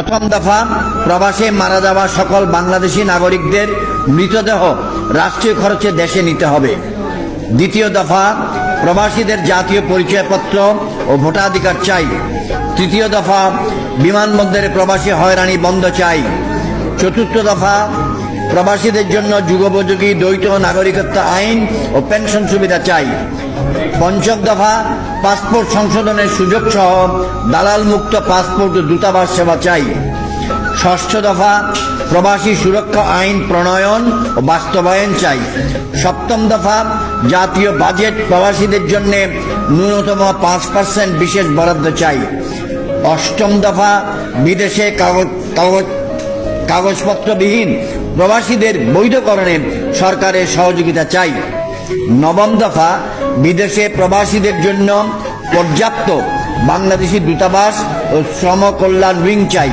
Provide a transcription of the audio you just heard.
প্রথম দফা, প্রবাসে মারা যাওয়া সকল বাংলাদেশি নাগরিকদের মৃতদেহ রাষ্ট্রীয় খরচে দেশে নিতে হবে। দ্বিতীয় দফা, প্রবাসীদের জাতীয় পরিচয়পত্র ও ভোটাধিকার চাই। তৃতীয় দফা, বিমানবন্দরে প্রবাসী হয়রানি বন্ধ চাই। চতুর্থ দফা, প্রবাসীদের জন্য যুগোপযোগী দ্বৈত নাগরিকত্ব আইন ও পেনশন সুবিধা চাই। পঞ্চম দফা, পাসপোর্ট সংশোধনের সুযোগ সহ দালাল মুক্ত পাসপোর্ট ও দূতাবাস সেবা চাই। ষষ্ঠ দফা, প্রবাসী সুরক্ষা আইন প্রণয়ন ও বাস্তবায়ন চাই। সপ্তম দফা, জাতীয় বাজেট প্রবাসীদের জন্য ন্যূনতম 5% বিশেষ বরাদ্দ চাই। অষ্টম দফা, বিদেশে কাগজপত্রবিহীন প্রবাসীদের বৈধকরণে সরকারের সহযোগিতা চাই। নবম দফা, বিদেশে প্রবাসীদের জন্য পর্যাপ্ত বাংলাদেশি দূতাবাস ও শ্রম কল্যাণ উইং চাই।